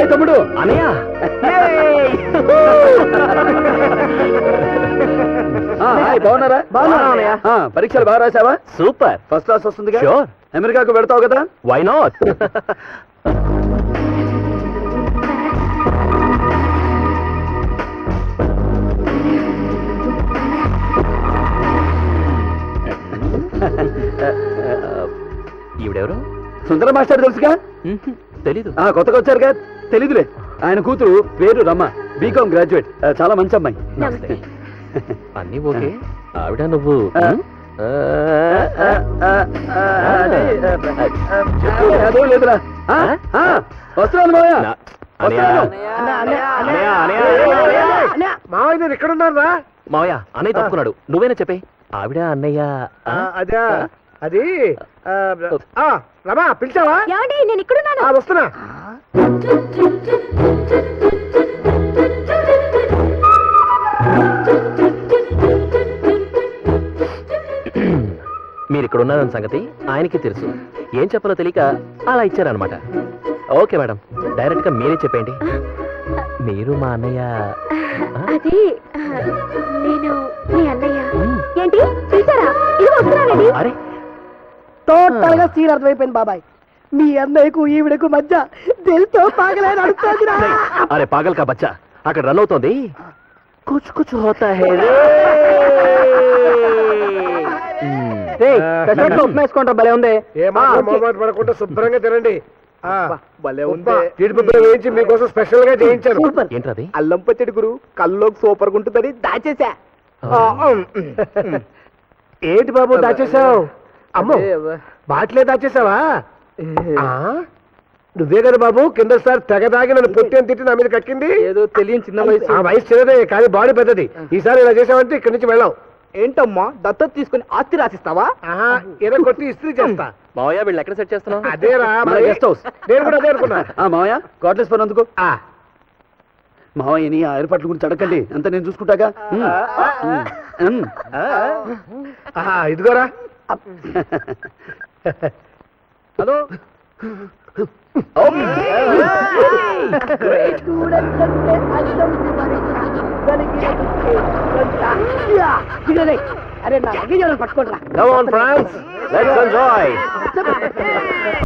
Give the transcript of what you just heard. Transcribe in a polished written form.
Hi తమ్ముడు. అనయ్య hi, బాగున్నారా? పరీక్షలు బాగా రాసావా? సూపర్. ఫస్ట్ క్లాస్ వస్తుంది. Sure. అమెరికాకు వెళ్తావు కదా? Why not? ఈవిడెవరు? సుందర మాస్టర్ తెలుసుగా? తెలీదు. కొత్తగా వచ్చారుగా, తెలీదులే. ఆయన కూతురు పేరు రమ్మ, బీకామ్ గ్రాడ్యుయేట్, చాలా మంచి అమ్మాయి. అన్నీ ఓకే. ఆవిడ నువ్వు అదో లేదురా. వస్తున్నాను మావయ్య. మావయ్య నేను ఎక్కడ ఉన్నారా? మావయ్య అన్నయ్య తప్పుకున్నాడు, నువ్వేనా చెప్పే. ఆవిడ అన్నయ్య. అదే అది రమా పిలిచావా? నేను ఇక్కడున్నాను. వస్తున్నా. మీరు ఇక్కడ ఉన్నారన్న సంగతి ఆయనకి తెలుసు. ఏం చెప్పాలో తెలియక అలా ఇచ్చారనమాట. ఓకే మేడం, డైరెక్ట్ గా మీరే చెప్పండి. మీరు మా అన్నయ్య. అది నేను మీ అన్నయ్య. ఏంటి పిలిచారా? ఇది వస్తున్నానండి. అరే టోటల్ గా సీన్ అర్థమైపోయింది బాబాయ్. మీ అన్నయ్యకు ఈవిడకు మధ్య తెలుతో పాగలే నడుస్తుంది. అరే పాగల్ కా బచ్చా, అక్కడ రన్ అవుతోంది. కుచ్ కుచ్ హోతా హై రే. ఉప్మేసుకుంటా భలే ఉంది. పడకుండా శుభ్రంగా తినండి. జీడిపప్పులు వేయించి మీకోసం స్పెషల్ గా చేయించాను. ఏంటది? అల్లం పచ్చడి గురు, కల్లోకి సూపర్ గా ఉంటుందని దాచేసా. ఏంటి బాబు దాచేసావు? అమ్మో బాట్లే దాచేసావా? నువ్వే కదా బాబు కింద సార్ తెగ తాగి నన్ను పొట్టి అని తిట్టి నా మీద కక్కింది. ఏదో తెలియని చిన్న వయసు. ఆ వయసు చిన్నదే కానీ బాడీ పెద్దది. ఈసారి ఇలా చేసావంటే ఇక్కడి నుంచి వెళ్ళాం. ఏంటమ్మా దత్తత తీసుకుని ఆస్తి రాసిస్తావా? ఏదో కొట్టి ఇస్త్రీ చేస్తా. మావయ్య వీళ్ళు ఎక్కడ సెట్ చేస్తున్నావు? అదేరా మన గెస్ట్ హౌస్. నేను కూడా అదే అనుకున్నా. మావయ్య గాడ్లెస్ ఫర్ అందుకు. మావయ్యని ఆ ఏర్పాట్ల గురించి అడగండి, అంత నేను చూసుకుంటాగా. ఇదిగోరా. హలో. అరే నా పట్టుకోండి. Come on, friends. Let's enjoy.